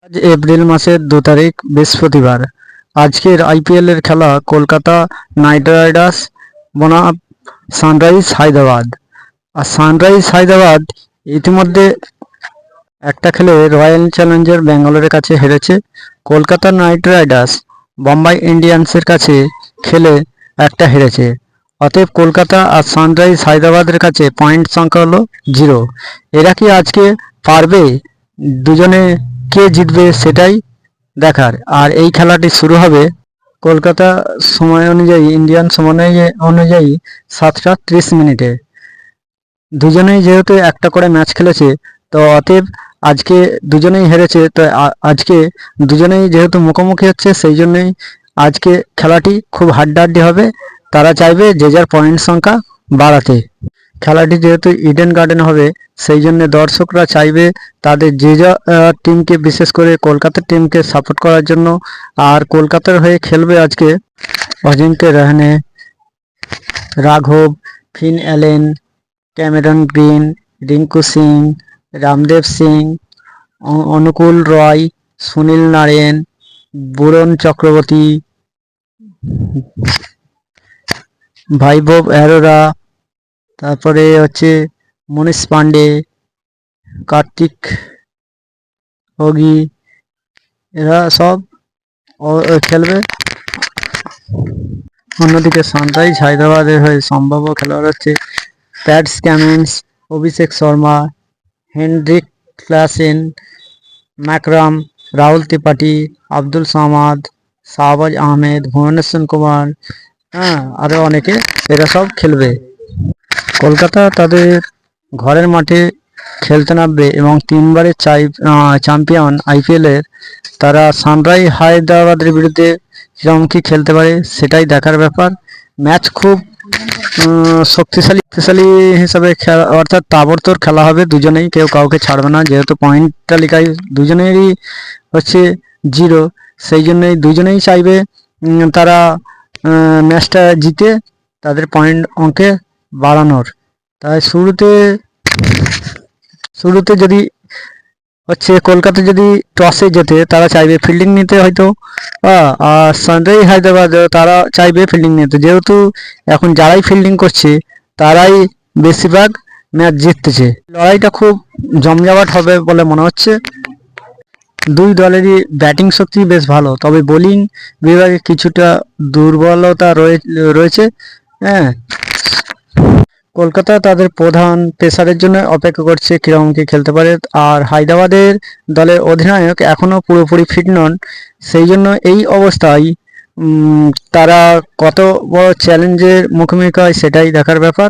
আজ এপ্রিল মাসের 2 তারিখ বৃহস্পতিবার। আজকের আইপিএল এর খেলা কলকাতা নাইট রাইডার্স বনাম সানরাইজ হায়দ্রাবাদ। আর সানরাইজ হায়দ্রাবাদ ইতিমধ্যে একটা খেলে রয়্যাল চ্যালেঞ্জার ব্যাঙ্গালোরের কাছে হেরেছে। কলকাতা নাইট রাইডার্স বোম্বাই ইন্ডিয়ান্সের কাছে খেলে একটা হেরেছে। অতএব কলকাতা আর সানরাইজ হায়দ্রাবাদের কাছে পয়েন্ট সংখ্যা হলো 0। এরা কি আজকে পারবে? দুজনে কে জিতবে সেটাই দেখার। আর এই খেলাটি শুরু হবে কলকাতা সময় অনুযায়ী, ইন্ডিয়ান সময় অনুযায়ী 7টা 30 মিনিটে। দুজনেই যেহেতু একটা করে ম্যাচ খেলেছে, তো অতএব আজকে দুজনেই হেরেছে, তো আজকে দুজনেই যেহেতু মুখোমুখি হচ্ছে, সেই জন্যই আজকে খেলাটি খুব হাড্ডাহাড্ডি হবে। তারা চাইবে যে যার পয়েন্ট সংখ্যা বাড়াতে। খেলাটি যেহেতু ইডেন গার্ডেন হবে, সেই জন্য দর্শকরা চাইবে তাদের যে যা টিমকে, বিশেষ করে কলকাতার টিমকে সাপোর্ট করার জন্য। আর কলকাতার হয়ে খেলবে আজকে অজিঙ্ক্য রাহানে, রাঘব, Finn Allen, Cameron Green, Rinku Singh, Ramdev Singh, Anukul Roy, Sunil Narayan, Varun Chakravarthy, Vaibhav Arora, তারপরে হচ্ছে মনীষ পান্ডে, কার্তিক হোগি, এরা সব খেলবে। অন্যদিকে সানরাইজ হায়দ্রাবাদের হয়ে সম্ভাব্য খেলোয়াড় হচ্ছে Pat Cummins, Abhishek Sharma, Henrique Klaasen, ম্যাকরাম, Rahul Tripathi, Abdul Samad, Shahbaz Ahmed, Bhubaneswar Kumar, আরও অনেকে, এরা সব খেলবে। কলকাতা তাদের ঘরের মাঠে খেলতে নামবে এবং 3বারের চ্যাম্পিয়ন আইপিএলের তারা সানরাইজ হায়দ্রাবাদের বিরুদ্ধে কিরকম কি খেলতে পারে সেটাই দেখার ব্যাপার। ম্যাচ খুব শক্তিশালী হিসাবে খেলা, অর্থাৎ তাবড়তোড় খেলা হবে। দুজনেই কেউ কাউকে ছাড়বে না, যেহেতু পয়েন্ট তালিকায় দুজনেরই হচ্ছে 0, সেই জন্যই দুজনেই চাইবে তারা ম্যাচটা জিতে তাদের পয়েন্ট অঙ্কে বাড়ানোর। তাই শুরুতে যদি হচ্ছে কলকাতা যদি টসে জেতে, তারা চাইবে ফিল্ডিং নিতে হয়তো, আর সানরাইজ হায়দ্রাবাদ তারা চাইবে ফিল্ডিং নিতে, যেহেতু এখন যারাই ফিল্ডিং করছে তারাই বেশিরভাগ ম্যাচ জিততেছে। লড়াইটা খুব জমজমাট হবে বলে মনে হচ্ছে। দুই দলেরই ব্যাটিং শক্তি বেশ ভালো, তবে বোলিং বিভাগে কিছুটা দুর্বলতা রয়েছে। কলকাতা তাদের প্রধান পেসারের জন্য অপেক্ষা করছে কিরকম কি খেলতে পারে। আর হায়দ্রাবাদের দলের অধিনায়ক এখনও পুরোপুরি ফিট নন, সেই জন্য এই অবস্থায় তারা কত বড় চ্যালেঞ্জের মুখোমুখি হয় সেটাই দেখার ব্যাপার।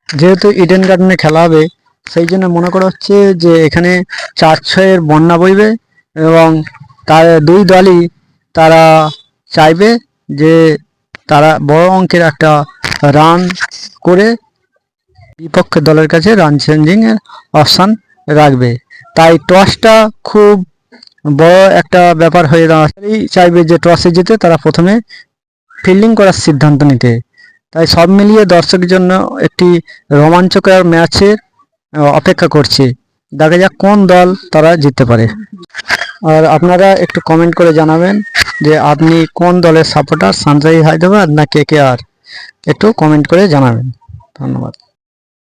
যেহেতু ইডেন গার্ডেনে খেলা হবে, সেই জন্য মনে করা হচ্ছে যে এখানে 4-6-এর বন্যা বইবে এবং তার দুই দলই তারা চাইবে যে তারা বড় অঙ্কের একটা রান করে বিপক্ষ দলের কাছে রান চেঞ্জিং এর অপশান রাখবে। তাই টসটা খুব বড় একটা ব্যাপার হয়ে দাঁড়ায়। চাইবে যে টসে জিতে তারা প্রথমে ফিল্ডিং করার সিদ্ধান্ত নিতে। তাই সব মিলিয়ে দর্শকের জন্য একটি রোমাঞ্চকর ম্যাচের অপেক্ষা করছে। দেখা যাক কোন দল তারা জিততে পারে। আর আপনারা একটু কমেন্ট করে জানাবেন যে আপনি কোন দলের সাপোর্টার, সানরাইজ হায়দ্রাবাদ না KKR, একটু কমেন্ট করে জানাবেন। ধন্যবাদ।